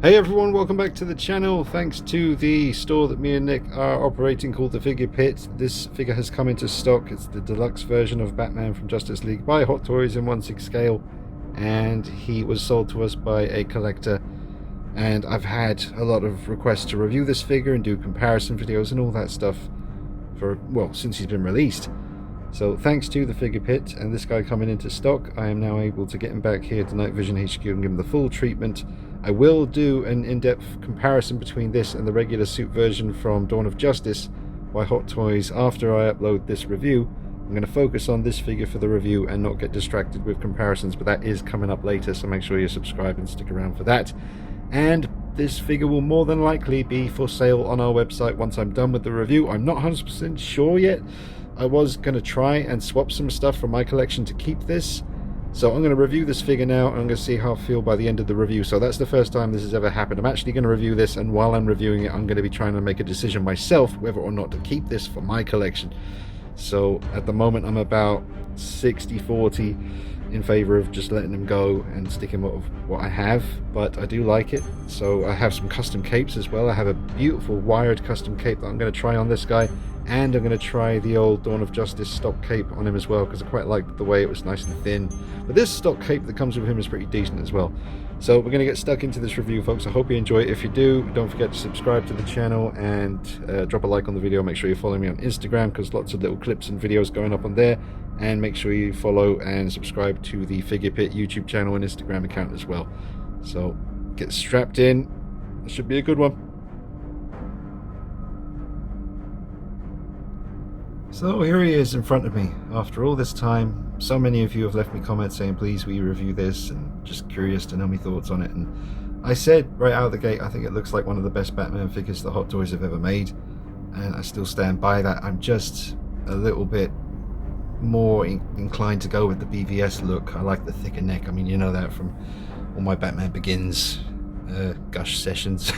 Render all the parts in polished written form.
Hey everyone, welcome back to the channel. Thanks to the store that me and Nick are operating called the Figure Pit. This figure has come into stock. It's the deluxe version of Batman from Justice League by Hot Toys in 1/6 scale, and he was sold to us by a collector. And I've had a lot of requests to review this figure and do comparison videos and all that stuff for, well, since he's been released. So thanks to the Figure Pit and this guy coming into stock, I am now able to get him back here to Night Vision HQ and give him the full treatment. I will do an in-depth comparison between this and the regular suit version from Dawn of Justice by Hot Toys after I upload this review. I'm going to focus on this figure for the review and not get distracted with comparisons, but that is coming up later, so make sure you subscribe and stick around for that. And this figure will more than likely be for sale on our website once I'm done with the review. I'm not 100% sure yet. I was going to try and swap some stuff from my collection to keep this. So I'm going to review this figure now, and I'm going to see how I feel by the end of the review. So that's the first time this has ever happened. I'm actually going to review this, and while I'm reviewing it, I'm going to be trying to make a decision myself whether or not to keep this for my collection. So at the moment, I'm about 60-40 in favor of just letting him go and sticking with what I have, but I do like it. So I have some custom capes as well. I have a beautiful wired custom cape that I'm going to try on this guy, and I'm going to try the old Dawn of Justice stock cape on him as well, because I quite liked the way it was nice and thin. But this stock cape that comes with him is pretty decent as well. So we're going to get stuck into this review, folks. I hope you enjoy it. If you do, don't forget to subscribe to the channel and drop a like on the video. Make sure you follow me on Instagram, because lots of little clips and videos going up on there. And make sure you follow and subscribe to the Figure Pit YouTube channel and Instagram account as well. So get strapped in. It should be a good one. So here he is in front of me after all this time. So many of you have left me comments saying please will you review this, and just curious to know my thoughts on it. And I said right out of the gate, I think it looks like one of the best Batman figures that Hot Toys have ever made, and I still stand by that. I'm just a little bit more inclined to go with the BVS look. I like the thicker neck. I mean, you know that from all my Batman Begins gush sessions.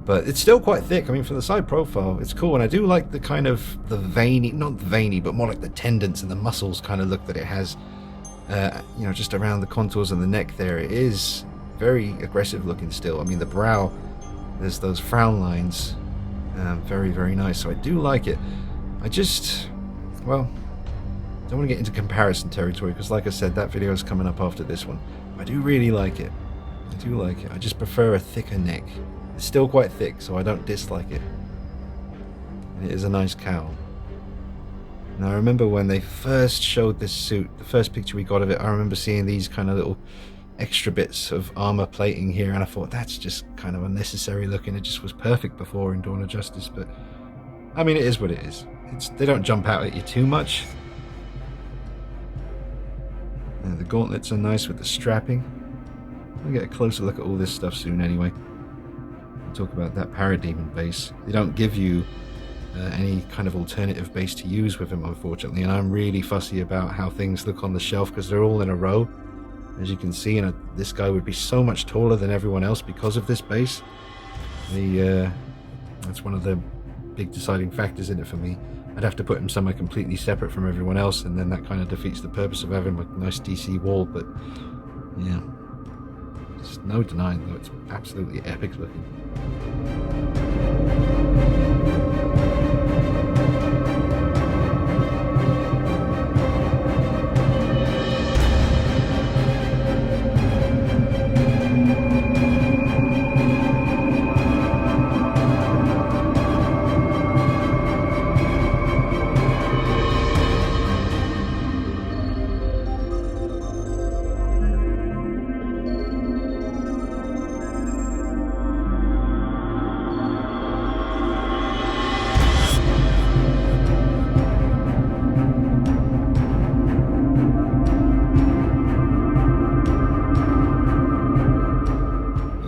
But it's still quite thick. I mean, from the side profile, it's cool. And I do like the kind of the veiny, not veiny, but more like the tendons and the muscles kind of look that it has, you know, just around the contours of the neck there. It is very aggressive looking still. I mean, the brow, there's those frown lines. Very, very nice. So I do like it. I just, well, don't want to get into comparison territory, because like I said, that video is coming up after this one. I do really like it. I do like it. I just prefer a thicker neck. It's still quite thick, so I don't dislike it. And it is a nice cowl. And I remember when they first showed this suit, the first picture we got of it, I remember seeing these kind of little extra bits of armor plating here, and I thought that's just kind of unnecessary looking. It just was perfect before in Dawn of Justice, but I mean, it is what it is. They don't jump out at you too much. And the gauntlets are nice with the strapping. We'll get a closer look at all this stuff soon anyway. Talk about that Parademon base. They don't give you any kind of alternative base to use with him, unfortunately, and I'm really fussy about how things look on the shelf, because they're all in a row, as you can see. And this guy would be so much taller than everyone else because of this base. That's one of the big deciding factors in it for me. I'd have to put him somewhere completely separate from everyone else, and then that kind of defeats the purpose of having a nice DC wall. But yeah, there's no denying though, it's absolutely epic looking.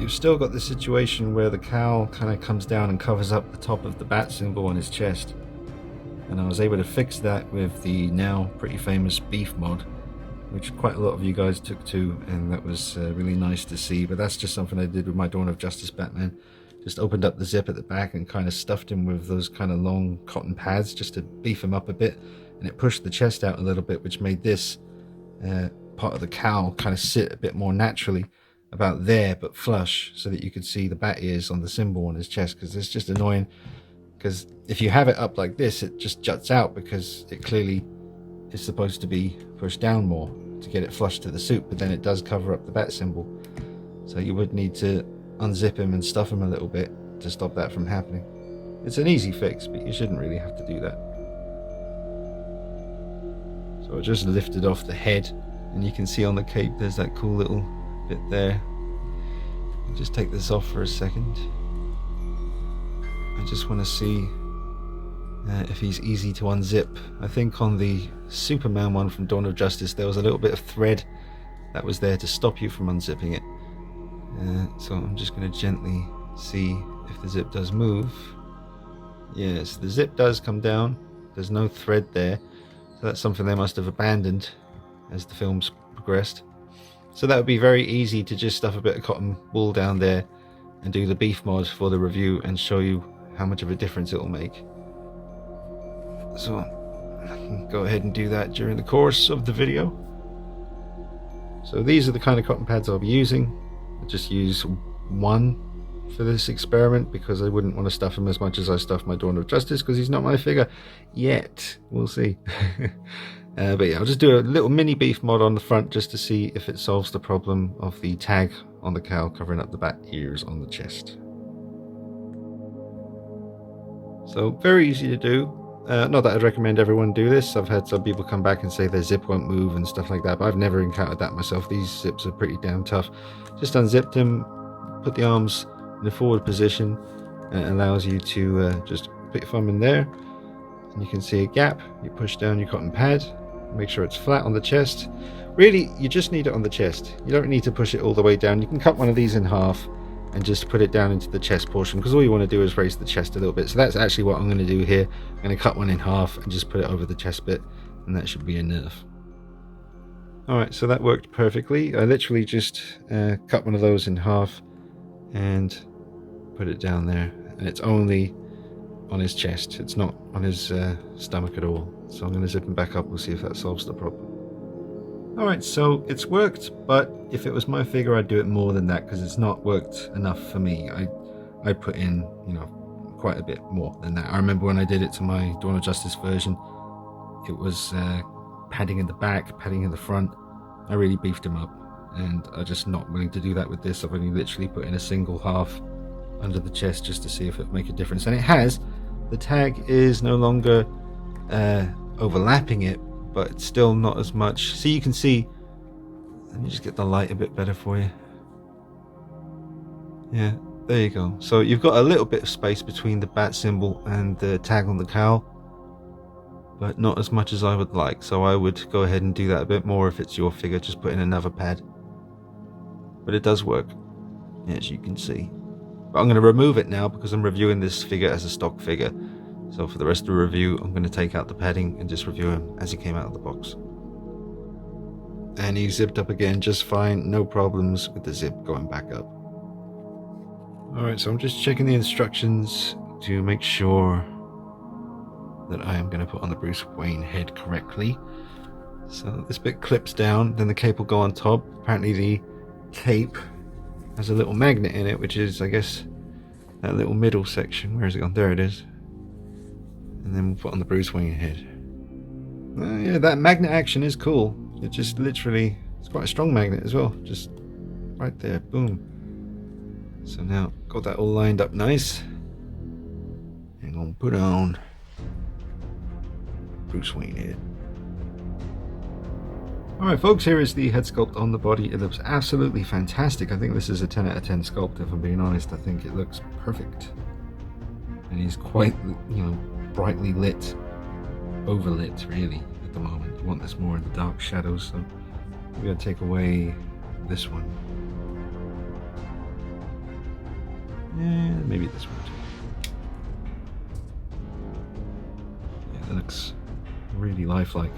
Still got the situation where the cowl kind of comes down and covers up the top of the bat symbol on his chest, and I was able to fix that with the now pretty famous beef mod, which quite a lot of you guys took to, and that was really nice to see. But that's just something I did with my Dawn of Justice Batman. Just opened up the zip at the back and kind of stuffed him with those kind of long cotton pads just to beef him up a bit, and it pushed the chest out a little bit, which made this part of the cowl kind of sit a bit more naturally. about there, but flush, so that you could see the bat ears on the symbol on his chest, because it's just annoying. Because if you have it up like this, it just juts out, because it clearly is supposed to be pushed down more to get it flush to the suit, but then it does cover up the bat symbol. So you would need to unzip him and stuff him a little bit to stop that from happening. It's an easy fix, but you shouldn't really have to do that. So I just lifted off the head, and you can see on the cape there's that cool little bit there. I'll just take this off for a second. I just want to see if he's easy to unzip. I think on the Superman one from Dawn of Justice there was a little bit of thread that was there to stop you from unzipping it. So I'm just going to gently see if the zip does move. Yes, the zip does come down. There's no thread there. So that's something they must have abandoned as the films progressed. So that would be very easy to just stuff a bit of cotton wool down there and do the beef mod for the review and show you how much of a difference it will make. So I can go ahead and do that during the course of the video. So these are the kind of cotton pads I'll be using. I'll just use one for this experiment because I wouldn't want to stuff him as much as I stuff my Dawn of Justice, because he's not my figure yet. We'll see. But yeah, I'll just do a little mini beef mod on the front just to see if it solves the problem of the tag on the cowl covering up the bat ears on the chest. So very easy to do. Not that I'd recommend everyone do this. I've had some people come back and say their zip won't move and stuff like that, but I've never encountered that myself. These zips are pretty damn tough. Just unzipped them, put the arms in a forward position, and it allows you to just put your thumb in there, and you can see a gap. You push down your cotton pad, make sure it's flat on the chest. Really, you just need it on the chest. You don't need to push it all the way down. You can cut one of these in half and just put it down into the chest portion, because all you want to do is raise the chest a little bit. So that's actually what I'm going to do here. I'm going to cut one in half and just put it over the chest bit, and that should be enough. Alright, so that worked perfectly. I literally just cut one of those in half and put it down there, and it's only on his chest. It's not on his stomach at all. So I'm going to zip him back up. We'll see if that solves the problem. Alright, so it's worked, but if it was my figure I'd do it more than that, because it's not worked enough for me. I put in, you know, quite a bit more than that. I remember when I did it to my Dawn of Justice version, it was padding in the back, padding in the front. I really beefed him up, and I'm just not willing to do that with this. I've only literally put in a single half under the chest just to see if it would make a difference, and it has. The tag is no longer overlapping it, but it's still not as much. So you can see, let me just get the light a bit better for you. Yeah, there you go. So you've got a little bit of space between the bat symbol and the tag on the cowl, but not as much as I would like. So I would go ahead and do that a bit more if it's your figure. Just put in another pad. But it does work, as you can see. But I'm going to remove it now because I'm reviewing this figure as a stock figure. So for the rest of the review, I'm going to take out the padding and just review him as he came out of the box. And he zipped up again just fine, no problems with the zip going back up. Alright, so I'm just checking the instructions to make sure that I am going to put on the Bruce Wayne head correctly. So this bit clips down, then the cape will go on top. Apparently the cape has a little magnet in it, which is, I guess, that little middle section. Where is it gone? There it is. And then we'll put on the Bruce Wayne head. Yeah, that magnet action is cool. It just literally, it's quite a strong magnet as well. Just right there, boom. So now, got that all lined up nice. And gonna put on Bruce Wayne head. Alright folks, here is the head sculpt on the body. It looks absolutely fantastic. I think this is a 10 out of 10 sculpt, if I'm being honest. I think it looks perfect. And he's quite, you know, brightly lit, overlit really at the moment. You want this more in the dark shadows, so we're going to take away this one. And maybe this one too. Yeah, that looks really lifelike.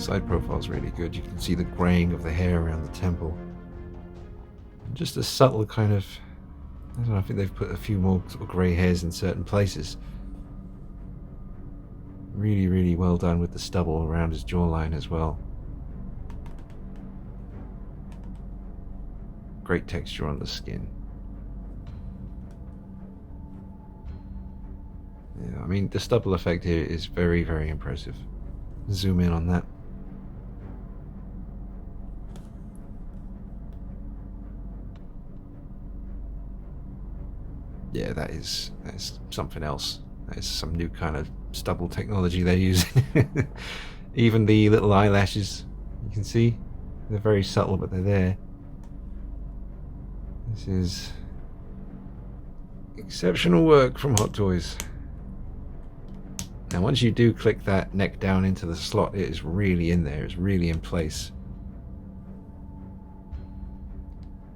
Side profile is really good. You can see the graying of the hair around the temple. And just a subtle kind of, I don't know, I think they've put a few more sort of grey hairs in certain places. Really, really well done with the stubble around his jawline as well. Great texture on the skin. Yeah, I mean, the stubble effect here is very, very impressive. Zoom in on that. Yeah, that is something else. That is some new kind of stubble technology they're using. Even the little eyelashes, you can see, they're very subtle, but they're there. This is exceptional work from Hot Toys. Now, once you do click that neck down into the slot, it is really in there. It's really in place.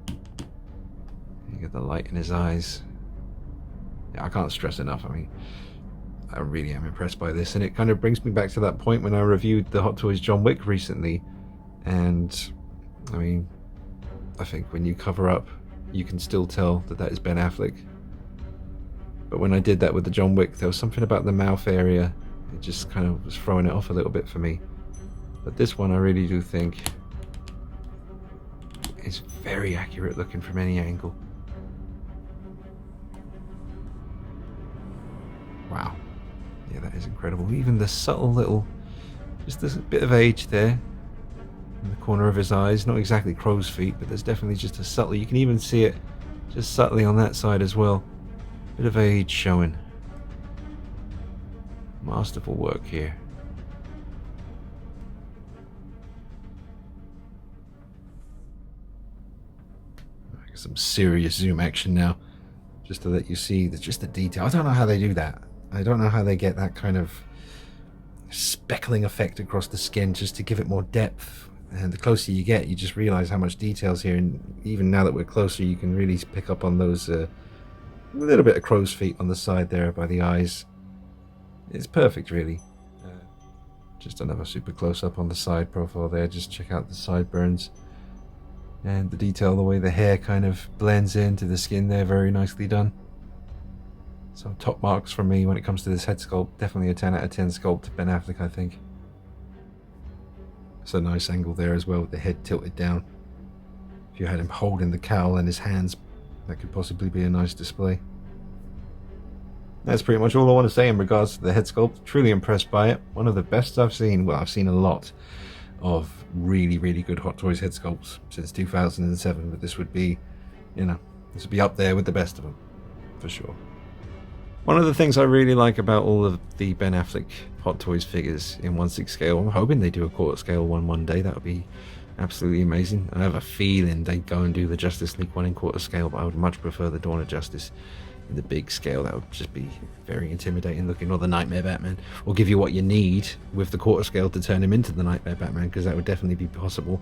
You get the light in his eyes. Yeah, I can't stress enough. I mean, I really am impressed by this, and it kind of brings me back to that point when I reviewed the Hot Toys John Wick recently. And I mean, I think when you cover up, you can still tell that that is Ben Affleck. But when I did that with the John Wick, there was something about the mouth area. It just kind of was throwing it off a little bit for me. But this one I really do think is very accurate looking from any angle. Wow. Yeah, that is incredible. Even the subtle little, just this bit of age there in the corner of his eyes. Not exactly crow's feet, but there's definitely just a subtle, you can even see it just subtly on that side as well. Bit of age showing. Masterful work here. Some serious zoom action now, just to let you see just the detail. I don't know how they do that. I don't know how they get that kind of speckling effect across the skin just to give it more depth. And the closer you get, you just realize how much detail's here. And even now that we're closer, you can really pick up on those a little bit of crow's feet on the side there by the eyes. It's perfect, really. Just another super close up on the side profile there. Just check out the sideburns and the detail, the way the hair kind of blends into the skin there. Very nicely done. So top marks from me when it comes to this head sculpt. Definitely a 10 out of 10 sculpt. Ben Affleck, I think. It's a nice angle there as well with the head tilted down. If you had him holding the cowl in his hands, that could possibly be a nice display. That's pretty much all I want to say in regards to the head sculpt. Truly impressed by it. One of the best I've seen. Well, I've seen a lot of really, really good Hot Toys head sculpts since 2007, but this would be, you know, this would be up there with the best of them, for sure. One of the things I really like about all of the Ben Affleck Hot Toys figures in 1/6 scale, I'm hoping they do a 1/4 scale one day. That would be absolutely amazing. I have a feeling they'd go and do the Justice League one in 1/4 scale, but I would much prefer the Dawn of Justice in the big scale. That would just be very intimidating looking, or the Nightmare Batman, or give you what you need with the 1/4 scale to turn him into the Nightmare Batman, because that would definitely be possible,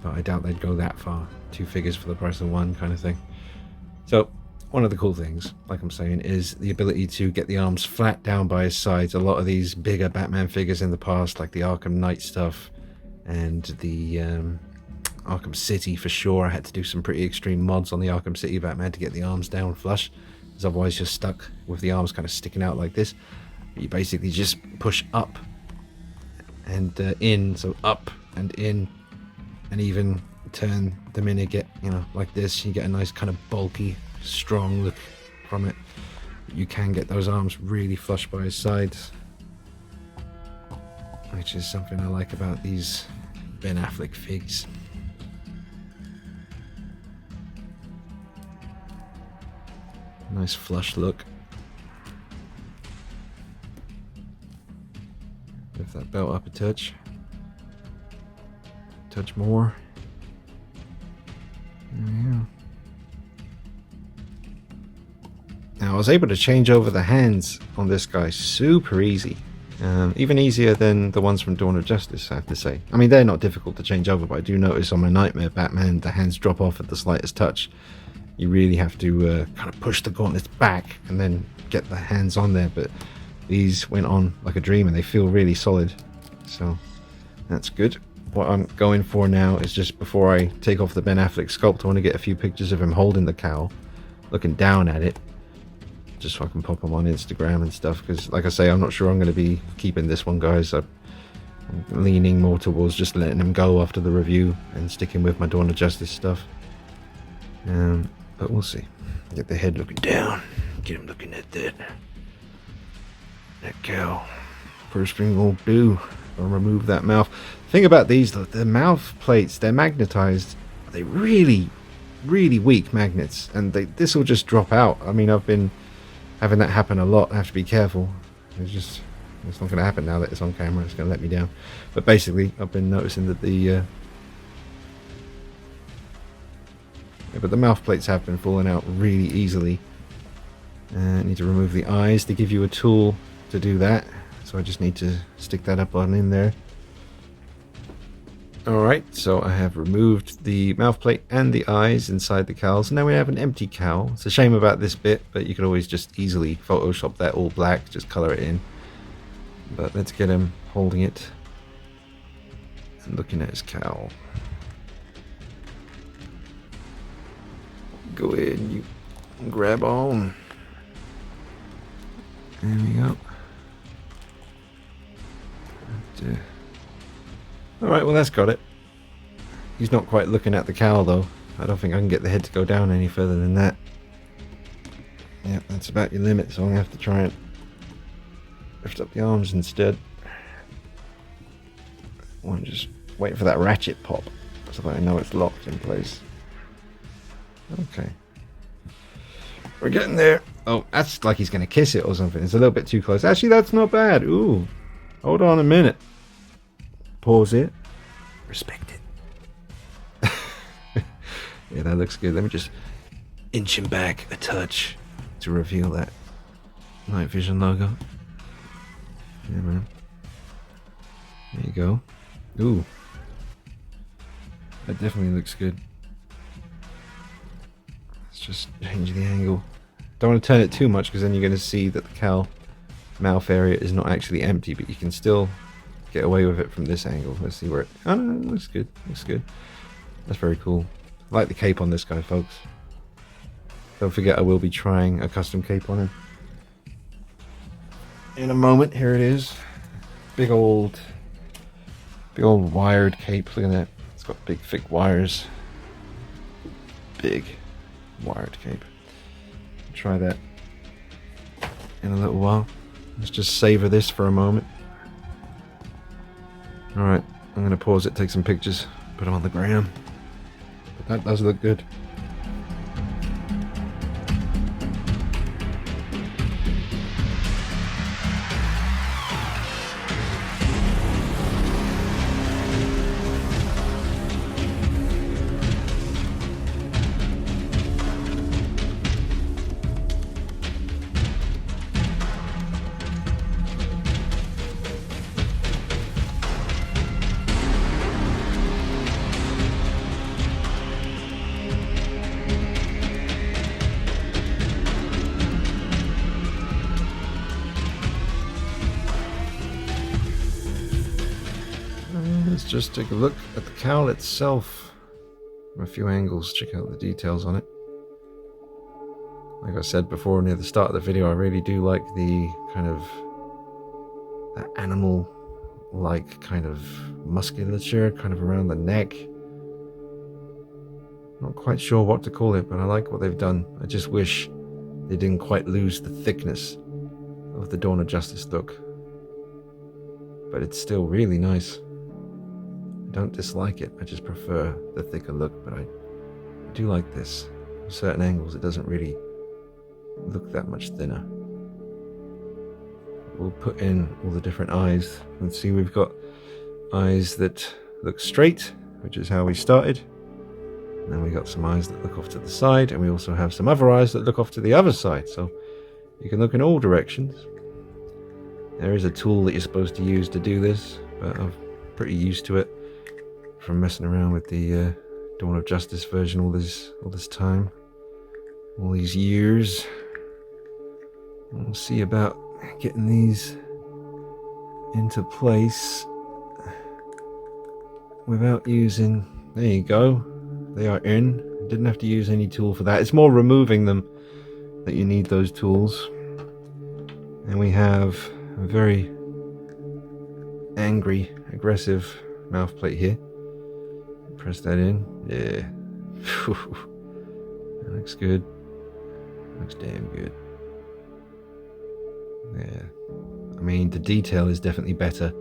but I doubt they'd go that far. 2 figures for the price of 1 kind of thing. So one of the cool things, like I'm saying, is the ability to get the arms flat down by his sides. A lot of these bigger Batman figures in the past, like the Arkham Knight stuff and the Arkham City, for sure, I had to do some pretty extreme mods on the Arkham City Batman to get the arms down flush, because otherwise you're stuck with the arms kind of sticking out like this. You basically just push up and in, so up and in, and even turn them in and get, you know, like this. You get a nice kind of bulky, strong look from it. You can get those arms really flush by his sides, which is something I like about these Ben Affleck figs. Nice flush look. Lift that belt up a touch. Touch more. There we go. Now I was able to change over the hands on this guy super easy. Even easier than the ones from Dawn of Justice, I have to say. I mean, they're not difficult to change over, but I do notice on my Nightmare Batman, the hands drop off at the slightest touch. You really have to kind of push the gauntlets back and then get the hands on there, but these went on like a dream and they feel really solid. So That's good. What I'm going for now is just before I take off the Ben Affleck sculpt, I want to get a few pictures of him holding the cowl, looking down at it, just so I can pop them on Instagram and stuff, because like I say, I'm not sure I'm going to be keeping this one, guys. I'm leaning more towards just letting him go after the review and sticking with my Dawn of Justice stuff. But we'll see. Get the head looking down, get him looking at that cowl. First thing we'll do, I'll remove that mouth. The thing about these, though, the mouth plates, they're magnetized. They're really, really weak magnets, and this will just drop out. I mean, I've been having that happen a lot. I have to be careful. It's not going to happen now that it's on camera. It's going to let me down. But basically, I've been noticing that the mouth plates have been falling out really easily. I need to remove the eyes. They give you a tool to do that, so I just need to stick that up on in there. Alright, so I have removed the mouth plate and the eyes inside the cowls. Now we have an empty cowl. It's a shame about this bit, but you could always just easily Photoshop that all black, just color it in. But let's get him holding it and looking at his cowl. Go ahead and you grab on. There we go. Alright, well that's got it. He's not quite looking at the cowl though. I don't think I can get the head to go down any further than that. Yeah, that's about your limit, so I'm going to have to try and lift up the arms instead. I'm just waiting for that ratchet pop so that I know it's locked in place. Okay. We're getting there. Oh, that's like he's going to kiss it or something. It's a little bit too close. Actually, that's not bad. Ooh. Hold on a minute. Pause it. Respect it. Yeah, that looks good. Let me just inch him back a touch to reveal that night vision logo. Yeah, man. There you go. Ooh. That definitely looks good. Let's just change the angle. Don't want to turn it too much because then you're going to see that the cowl mouth area is not actually empty, but you can still get away with it from this angle. Let's see where it... Oh, no, it looks good. Looks good. That's very cool. I like the cape on this guy, folks. Don't forget I will be trying a custom cape on him in a moment. Here it is. Big old wired cape. Look at that. It's got big thick wires. Big wired cape. Try that in a little while. Let's just savor this for a moment. Alright, I'm going to pause it, take some pictures, put them on the gram. But that does look good. Let's just take a look at the cowl itself from a few angles, check out the details on it. Like I said before near the start of the video, I really do like the kind of that animal-like kind of musculature kind of around the neck. Not quite sure what to call it, but I like what they've done. I just wish they didn't quite lose the thickness of the Dawn of Justice look. But it's still really nice. I don't dislike it, I just prefer the thicker look, but I do like this. At certain angles it doesn't really look that much thinner. We'll put in all the different eyes and see we've got eyes that look straight, which is how we started. And then we got some eyes that look off to the side, and we also have some other eyes that look off to the other side, so you can look in all directions. There is a tool that you're supposed to use to do this, but I'm pretty used to it from messing around with the Dawn of Justice version all this time, all these years. We'll see about getting these into place. without using... There you go. They are in. Didn't have to use any tool for that. It's more removing them that you need those tools. And we have a very angry, aggressive mouth plate here. Press that in. Yeah. That looks good. Looks damn good. Yeah. I mean, the detail is definitely better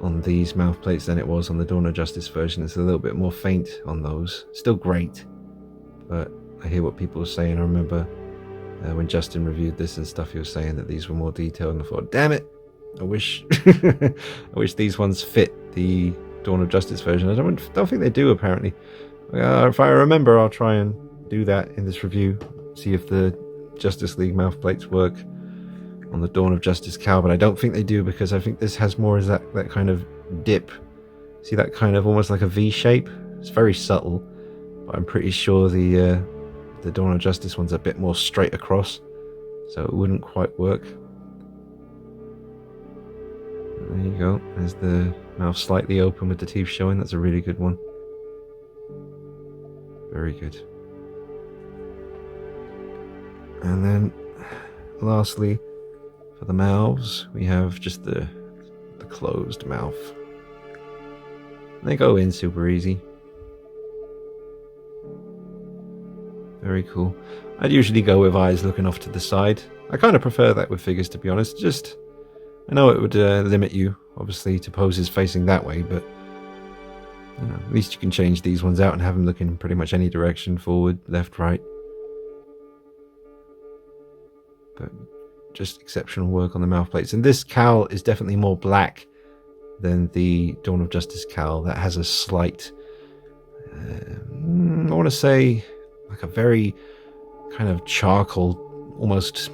on these mouth plates than it was on the Dawn of Justice version. It's a little bit more faint on those. Still great, but I hear what people are saying. I remember when Justin reviewed this and stuff, he was saying that these were more detailed, and I thought, damn it, I wish I wish these ones fit the Dawn of Justice version. I don't think they do, apparently. If I remember, I'll try and do that in this review, see if the Justice League mouth plates work on the Dawn of Justice cowl, but I don't think they do, because I think this has more as that kind of dip. See that kind of almost like a V shape? It's very subtle, but I'm pretty sure the Dawn of Justice one's a bit more straight across, so it wouldn't quite work. There you go. There's the mouth slightly open with the teeth showing. That's a really good one. Very good. And then lastly, for the mouths, we have just the closed mouth. They go in super easy. Very cool. I'd usually go with eyes looking off to the side. I kind of prefer that with figures, to be honest. Just, I know it would limit you, obviously, to poses facing that way, but you know, at least you can change these ones out and have them look in pretty much any direction, forward, left, right. But just exceptional work on the mouth plates. And this cowl is definitely more black than the Dawn of Justice cowl. That has a slight, I want to say, like a very kind of charcoal, almost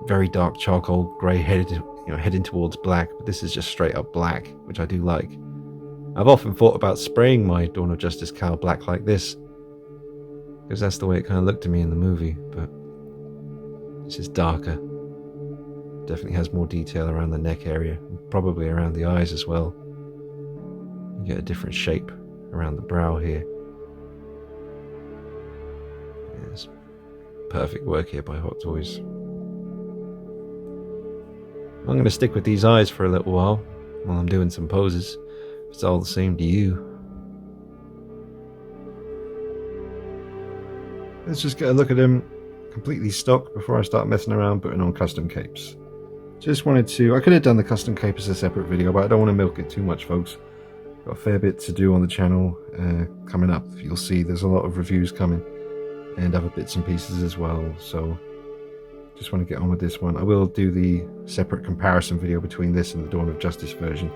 very dark charcoal grey heading towards black. But this is just straight up black, which I do like. I've often thought about spraying my Dawn of Justice cowl black like this, because that's the way it kind of looked to me in the movie, but this is darker. Definitely has more detail around the neck area, probably around the eyes as well. You get a different shape around the brow here. Yes, perfect work here by Hot Toys. I'm going to stick with these eyes for a little while I'm doing some poses. If it's all the same to you. Let's just get a look at him completely stock before I start messing around putting on custom capes. Just wanted to, I could have done the custom cape as a separate video, but I don't want to milk it too much, folks. Got a fair bit to do on the channel coming up. You'll see there's a lot of reviews coming and other bits and pieces as well, so just want to get on with this one. I will do the separate comparison video between this and the Dawn of Justice version.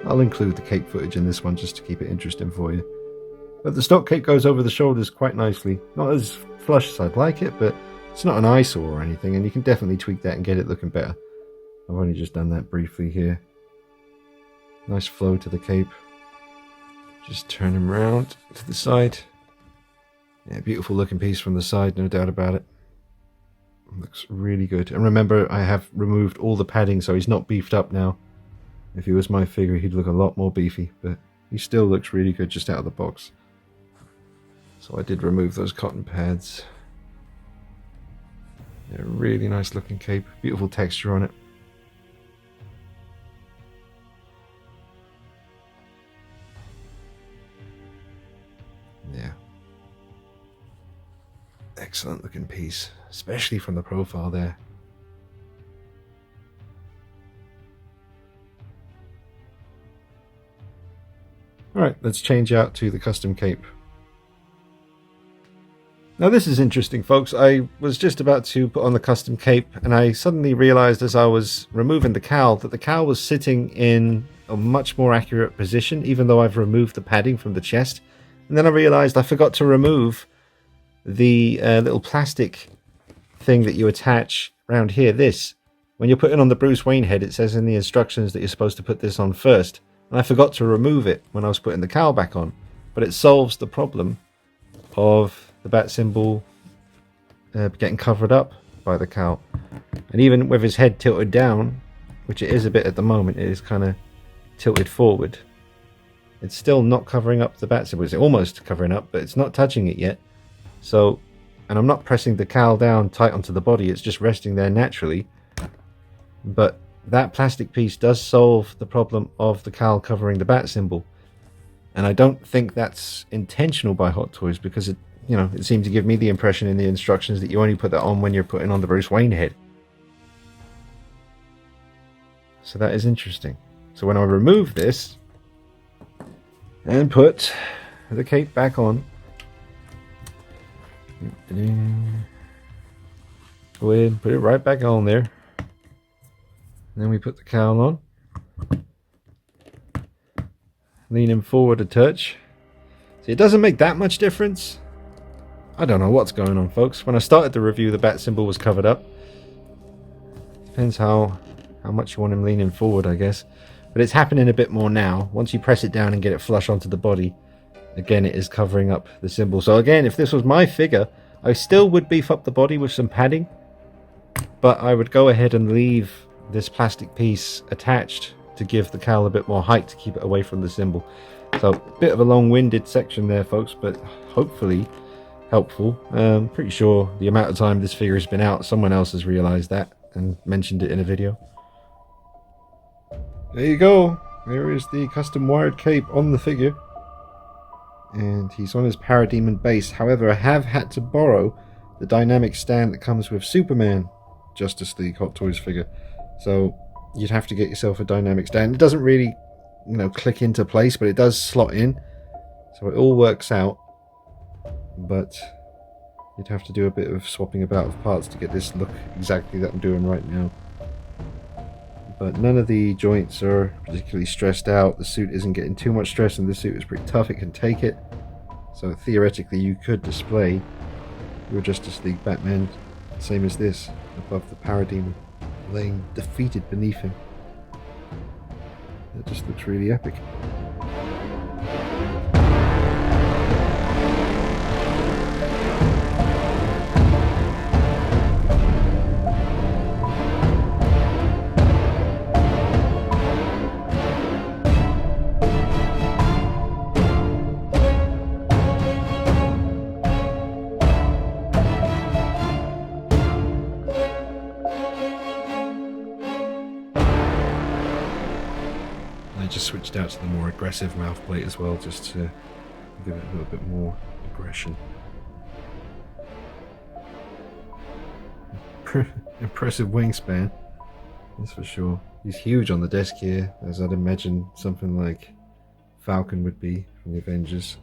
I'll include the cape footage in this one just to keep it interesting for you. But the stock cape goes over the shoulders quite nicely. Not as flush as I'd like it, but it's not an eyesore or anything, and you can definitely tweak that and get it looking better. I've only just done that briefly here. Nice flow to the cape. Just turn him around to the side. Yeah, beautiful looking piece from the side, no doubt about it. Looks really good. And remember, I have removed all the padding, so he's not beefed up now. If he was my figure, he'd look a lot more beefy, but he still looks really good just out of the box. So I did remove those cotton pads. Yeah, really nice looking cape. Beautiful texture on it. Yeah. Excellent looking piece, especially from the profile there. Alright, let's change out to the custom cape. Now this is interesting, folks. I was just about to put on the custom cape and I suddenly realized as I was removing the cowl that the cowl was sitting in a much more accurate position, even though I've removed the padding from the chest. And then I realized I forgot to remove the little plastic thing that you attach around here. This, when you're putting on the Bruce Wayne head, it says in the instructions that you're supposed to put this on first. And I forgot to remove it when I was putting the cowl back on. But it solves the problem of the bat symbol getting covered up by the cowl. And even with his head tilted down, which it is a bit at the moment, it is kind of tilted forward. it's still not covering up the bat symbol. It's almost covering up, but it's not touching it yet. So, and I'm not pressing the cowl down tight onto the body, it's just resting there naturally. But that plastic piece does solve the problem of the cowl covering the bat symbol. And I don't think that's intentional by Hot Toys, because it, you know, it seemed to give me the impression in the instructions that you only put that on when you're putting on the Bruce Wayne head. So that is interesting. So when I remove this and put the cape back on, go ahead and put it right back on there. And then we put the cowl on. Lean him forward a touch. See, it doesn't make that much difference. I don't know what's going on, folks. When I started the review, the bat symbol was covered up. Depends how much you want him leaning forward, I guess. But it's happening a bit more now. Once you press it down and get it flush onto the body, again, it is covering up the symbol. So again, if this was my figure, I still would beef up the body with some padding. But I would go ahead and leave this plastic piece attached to give the cowl a bit more height to keep it away from the symbol. So a bit of a long-winded section there, folks, but hopefully helpful. Pretty sure the amount of time this figure has been out, someone else has realized that and mentioned it in a video. There you go. There is the custom wired cape on the figure, and he's on his Parademon base. However, I have had to borrow the dynamic stand that comes with Superman Justice League Hot Toys figure. So you'd have to get yourself a dynamic stand. It doesn't really, you know, click into place, but it does slot in, so it all works out. But you'd have to do a bit of swapping about of parts to get this look exactly that I'm doing right now. But none of the joints are particularly stressed out. The suit isn't getting too much stress, and the suit is pretty tough. It can take it. So theoretically you could display your Justice League Batman same as this, above the Parademon, laying defeated beneath him. That just looks really epic. I just switched out to the more aggressive mouth plate as well, just to give it a little bit more aggression. Impressive wingspan, that's for sure. He's huge on the desk here, as I'd imagine something like Falcon would be from the Avengers,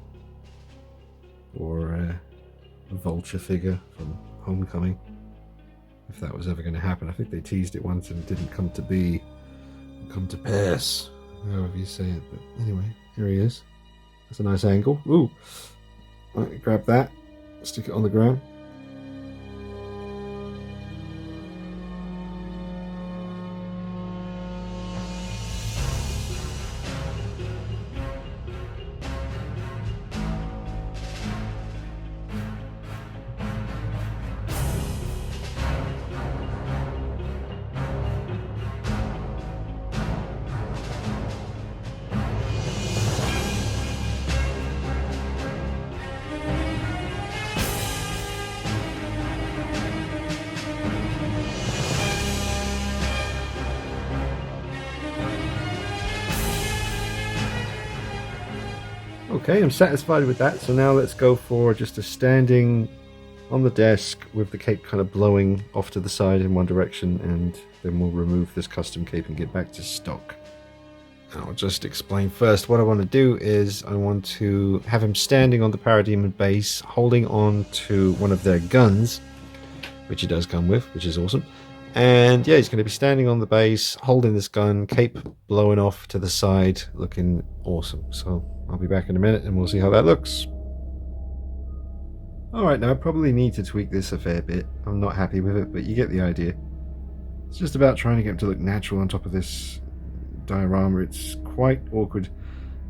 or a Vulture figure from Homecoming, if that was ever going to happen. I think they teased it once and it didn't come to pass, however you say it. But anyway, here he is. That's a nice angle. Ooh, right, grab that, stick it on the ground. Okay, I'm satisfied with that, so now let's go for just a standing on the desk with the cape kind of blowing off to the side in one direction, and then we'll remove this custom cape and get back to stock. I'll just explain first. What I want to do is I want to have him standing on the Parademon base, holding on to one of their guns, which he does come with, which is awesome. And yeah, he's going to be standing on the base, holding this gun, cape blowing off to the side, looking awesome. So I'll be back in a minute and we'll see how that looks. Alright, now I probably need to tweak this a fair bit. I'm not happy with it, but you get the idea. It's just about trying to get him to look natural on top of this diorama. It's quite awkward.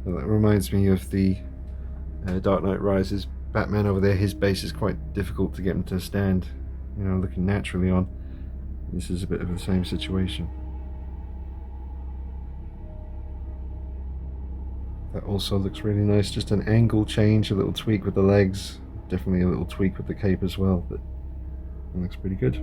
Well, that reminds me of the Dark Knight Rises Batman over there. His base is quite difficult to get him to stand, you know, looking naturally on. This is a bit of the same situation. That also looks really nice. Just an angle change, a little tweak with the legs, definitely a little tweak with the cape as well, but it looks pretty good.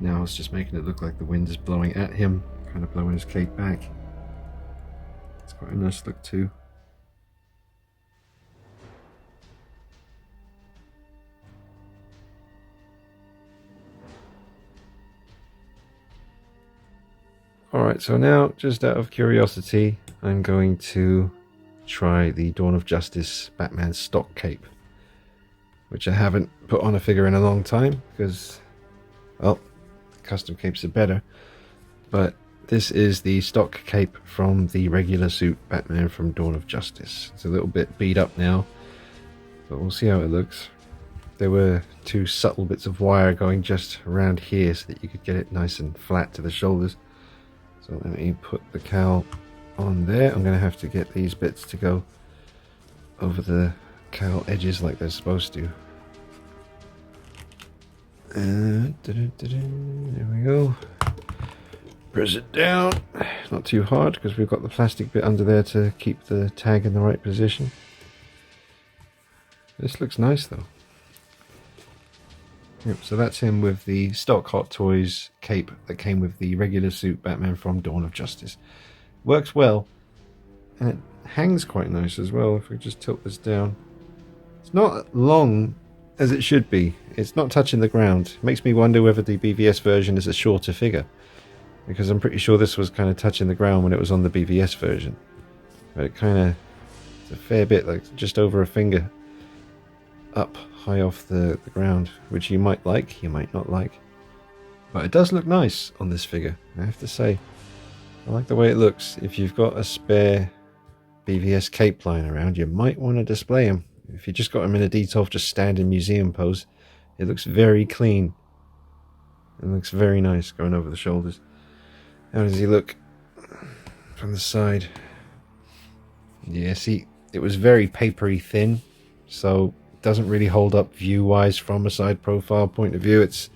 Now it's just making it look like the wind is blowing at him, kind of blowing his cape back. It's quite a nice look too. Alright, so now, just out of curiosity, I'm going to try the Dawn of Justice Batman stock cape, which I haven't put on a figure in a long time, because, well, custom capes are better. But this is the stock cape from the regular suit Batman from Dawn of Justice. It's a little bit beat up now, but we'll see how it looks. There were two subtle bits of wire going just around here so that you could get it nice and flat to the shoulders. So let me put the cowl on there. I'm going to have to get these bits to go over the cowl edges like they're supposed to. There we go. Press it down. Not too hard because we've got the plastic bit under there to keep the tag in the right position. This looks nice though. Yep, so that's him with the stock Hot Toys cape that came with the regular suit Batman from Dawn of Justice. Works well, and it hangs quite nice as well if we just tilt this down. It's not long as it should be. It's not touching the ground. It makes me wonder whether the BVS version is a shorter figure, because I'm pretty sure this was kind of touching the ground when it was on the BVS version. But it kind of, it's a fair bit, like just over a finger up high off the ground, which you might like, you might not like. But it does look nice on this figure, I have to say. I like the way it looks. If you've got a spare BVS cape lying around, you might want to display him. If you just got him in a Detolf just standing museum pose, it looks very clean. It looks very nice going over the shoulders. How does he look from the side? Yeah, see, it was very papery thin, so doesn't really hold up view-wise from a side profile point of view. It's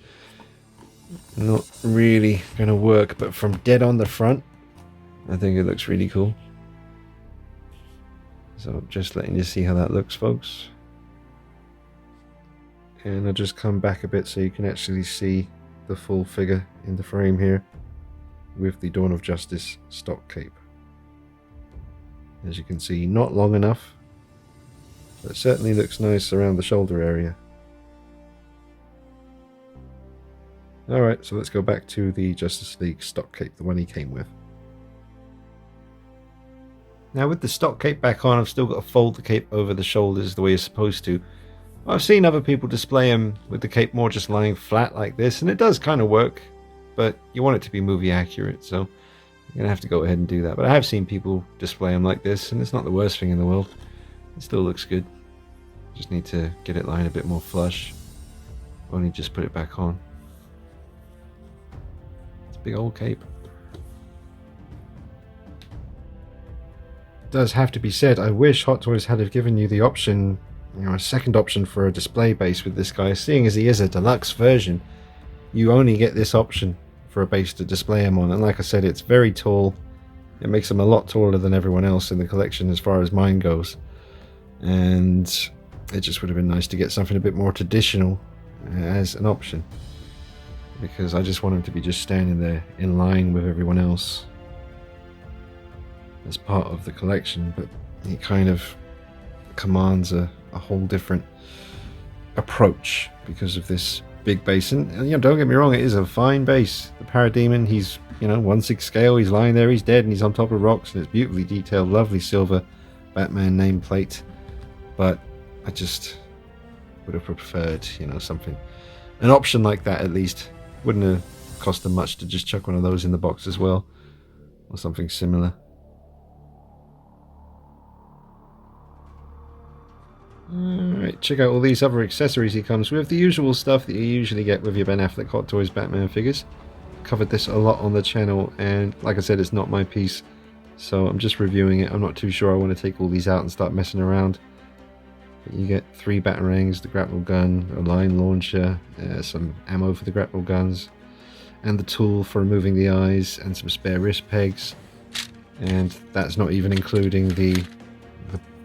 not really going to work, but from dead on the front, I think it looks really cool. So just letting you see how that looks, folks. And I'll just come back a bit so you can actually see the full figure in the frame here with the Dawn of Justice stock cape. As you can see, not long enough, but it certainly looks nice around the shoulder area. Alright, so let's go back to the Justice League stock cape, the one he came with. Now with the stock cape back on, I've still got to fold the cape over the shoulders the way you're supposed to. I've seen other people display him with the cape more just lying flat like this, and it does kind of work, but you want it to be movie accurate, so you're going to have to go ahead and do that. But I have seen people display him like this, and it's not the worst thing in the world. It still looks good. Just need to get it lying a bit more flush. Only just put it back on. It's a big old cape. It does have to be said, I wish Hot Toys had have given you the option, a second option for a display base with this guy. Seeing as he is a deluxe version, you only get this option for a base to display him on. And like I said, it's very tall. It makes him a lot taller than everyone else in the collection as far as mine goes. And it just would have been nice to get something a bit more traditional as an option, because I just want him to be just standing there in line with everyone else as part of the collection. But he kind of commands a whole different approach because of this big base. And don't get me wrong, it is a fine base. The Parademon, he's 1/6 scale, he's lying there, he's dead, and he's on top of rocks, and it's beautifully detailed, lovely silver Batman nameplate. But I just would have preferred, something, an option like that at least. Wouldn't have cost them much to just chuck one of those in the box as well, or something similar. Alright, Alright, check out all these other accessories he comes with. The usual stuff that you usually get with your Ben Affleck Hot Toys Batman figures. Covered this a lot on the channel, and like I said, it's not my piece, so I'm just reviewing it. I'm not too sure I want to take all these out and start messing around. But you get 3 batarangs, the grapple gun, a line launcher, some ammo for the grapple guns, and the tool for removing the eyes, and some spare wrist pegs. And that's not even including the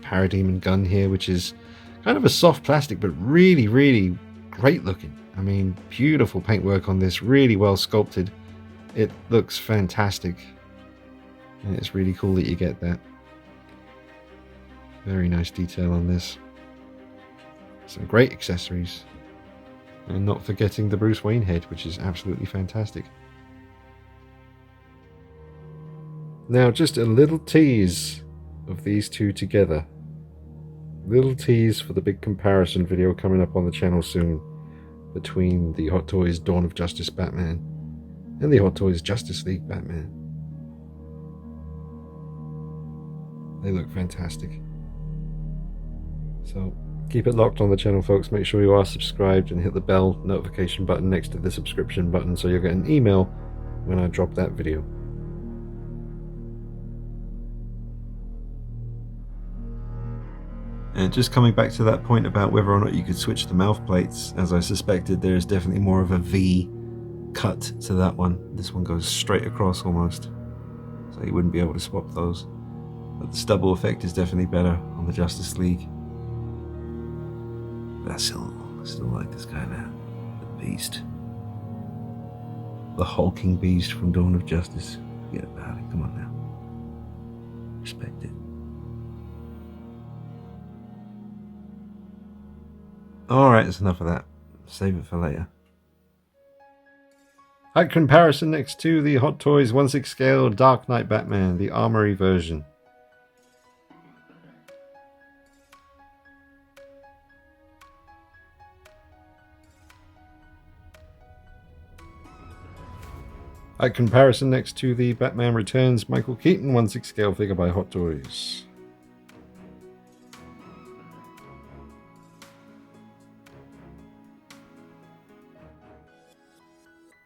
Parademon gun here, which is kind of a soft plastic, but really, really great looking. I mean, beautiful paintwork on this, really well sculpted. It looks fantastic. And it's really cool that you get that. Very nice detail on this. Some great accessories. And not forgetting the Bruce Wayne head, which is absolutely fantastic. Now, just a little tease of these two together. Little tease for the big comparison video coming up on the channel soon between the Hot Toys Dawn of Justice Batman and the Hot Toys Justice League Batman. They look fantastic. So keep it locked on the channel, folks. Make sure you are subscribed and hit the bell notification button next to the subscription button so you'll get an email when I drop that video. And just coming back to that point about whether or not you could switch the mouth plates, as I suspected, there is definitely more of a V cut to that one. This one goes straight across almost, so you wouldn't be able to swap those. But the stubble effect is definitely better on the Justice League. But I still like this guy now, the Beast, the hulking Beast from Dawn of Justice. Forget about it. Come on now, respect it. Alright, that's enough of that. Save it for later. Height comparison next to the Hot Toys 1/6 scale Dark Knight Batman, the Armory version. Height comparison next to the Batman Returns Michael Keaton 1/6 scale figure by Hot Toys.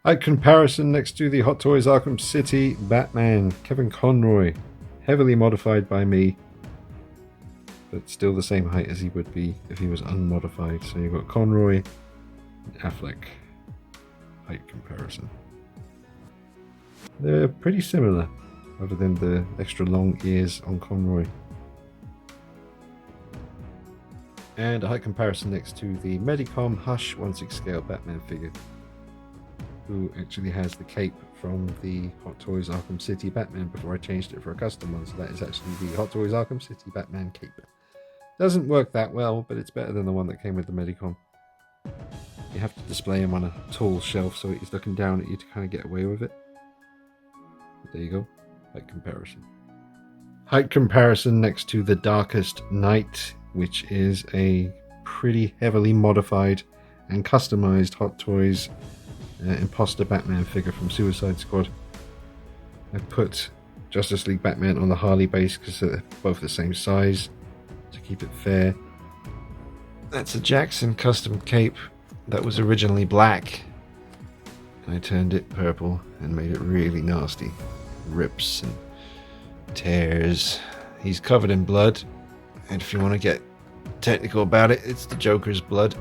Height comparison next to the Hot Toys Arkham City Batman, Kevin Conroy, heavily modified by me, but still the same height as he would be if he was unmodified. So you've got Conroy and Affleck. Height comparison. They're pretty similar, other than the extra long ears on Conroy. And a height comparison next to the Medicom Hush 1/6 scale Batman figure, who actually has the cape from the Hot Toys Arkham City Batman before I changed it for a custom one. So that is actually the Hot Toys Arkham City Batman cape. Doesn't work that well, but it's better than the one that came with the Medicom. You have to display him on a tall shelf so he's looking down at you to kind of get away with it. But there you go, height comparison. Height comparison next to the Darkest Night, which is a pretty heavily modified and customized Hot Toys imposter Batman figure from Suicide Squad. I put Justice League Batman on the Harley base because they're both the same size to keep it fair. That's a Jackson custom cape that was originally black, and I turned it purple and made it really nasty. Rips and tears. He's covered in blood, and if you want to get technical about it, it's the Joker's blood.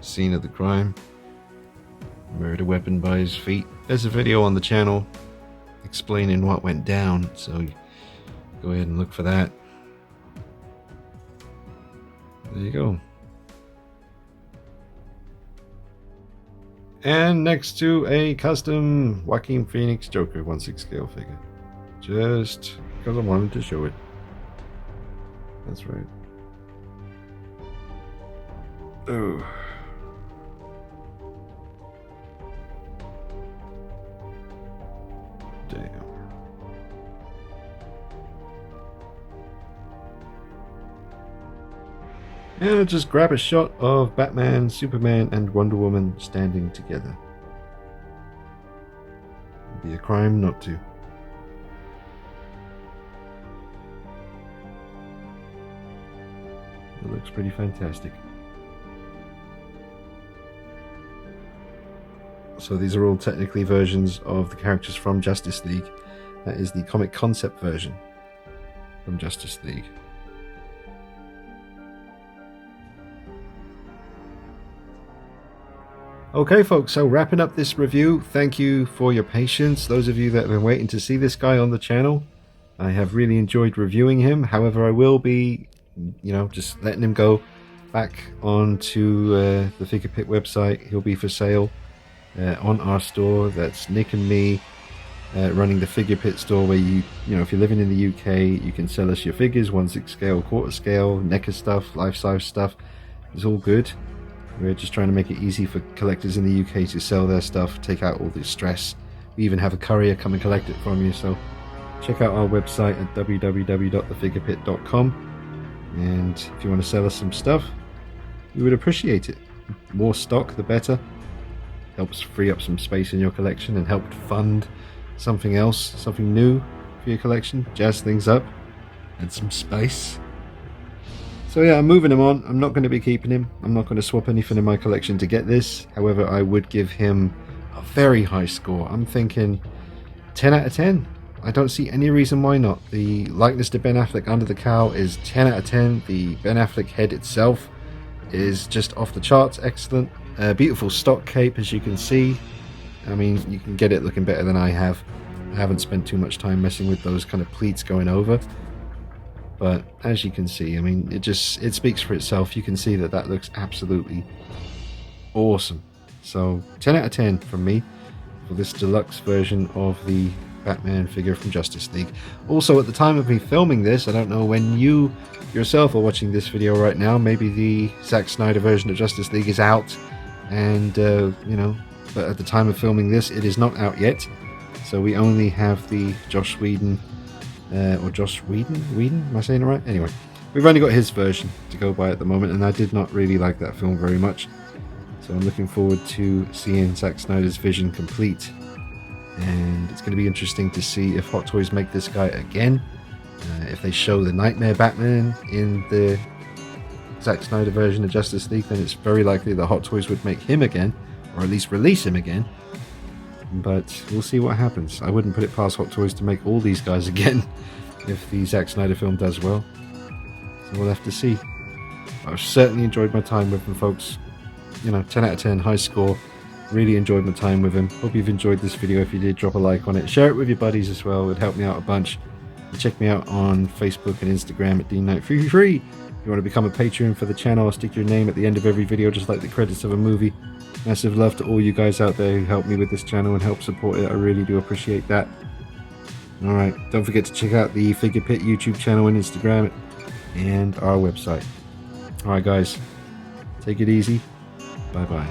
Scene of the crime. Murder weapon by his feet. There's a video on the channel explaining what went down, so go ahead and look for that. There you go. And next to a custom Joaquin Phoenix Joker 1/6 scale figure. Just because I wanted to show it. That's right. Oh. Damn. And I'll just grab a shot of Batman, Superman, and Wonder Woman standing together. It'd be a crime not to. It looks pretty fantastic. So these are all technically versions of the characters from Justice League. That is the comic concept version from Justice League. Okay folks, so wrapping up this review, thank you for your patience. Those of you that have been waiting to see this guy on the channel, I have really enjoyed reviewing him. However, I will be, just letting him go back onto the Figure Pit website. He'll be for sale on our store. That's Nick and me running the Figure Pit store, where if you're living in the UK, you can sell us your figures, 1/6 scale, quarter scale, NECA stuff, life-size stuff. It's all good. We're just trying to make it easy for collectors in the UK to sell their stuff, take out all the stress. We even have a courier come and collect it from you, so check out our website at www.thefigurepit.com, and if you want to sell us some stuff, we would appreciate it. More stock, the better. Helps free up some space in your collection and help fund something else, something new for your collection, jazz things up, and some space. So yeah, I'm moving him on. I'm not going to be keeping him. I'm not going to swap anything in my collection to get this. However, I would give him a very high score. I'm thinking 10 out of 10. I don't see any reason why not. The likeness to Ben Affleck under the cowl is 10 out of 10. The Ben Affleck head itself is just off the charts, excellent. Beautiful stock cape, as you can see. I mean, you can get it looking better than I have. I haven't spent too much time messing with those kind of pleats going over. But as you can see, I mean, it speaks for itself. You can see that looks absolutely awesome. So 10 out of 10 from me for this deluxe version of the Batman figure from Justice League. Also, at the time of me filming this, I don't know when you yourself are watching this video right now, maybe the Zack Snyder version of Justice League is out, and but at the time of filming this, it is not out yet. So we only have the Joss Whedon, or Joss Whedon, am I saying it right? Anyway, we've only got his version to go by at the moment, and I did not really like that film very much. So I'm looking forward to seeing Zack Snyder's vision complete. And it's going to be interesting to see if Hot Toys make this guy again. If they show the Nightmare Batman in the Zack Snyder version of Justice League, then it's very likely that Hot Toys would make him again, or at least release him again. But we'll see what happens. I wouldn't put it past Hot Toys to make all these guys again if the Zack Snyder film does well. So we'll have to see. I've certainly enjoyed my time with them, folks. 10 out of 10, high score. Really enjoyed my time with him. Hope you've enjoyed this video. If you did, drop a like on it. Share it with your buddies as well. It would help me out a bunch. And check me out on Facebook and Instagram at DKnight333. If you want to become a Patreon for the channel, I'll stick your name at the end of every video, just like the credits of a movie. Massive love to all you guys out there who help me with this channel and help support it. I really do appreciate that. Alright, don't forget to check out the Figure Pit YouTube channel and Instagram and our website. Alright guys, take it easy. Bye bye.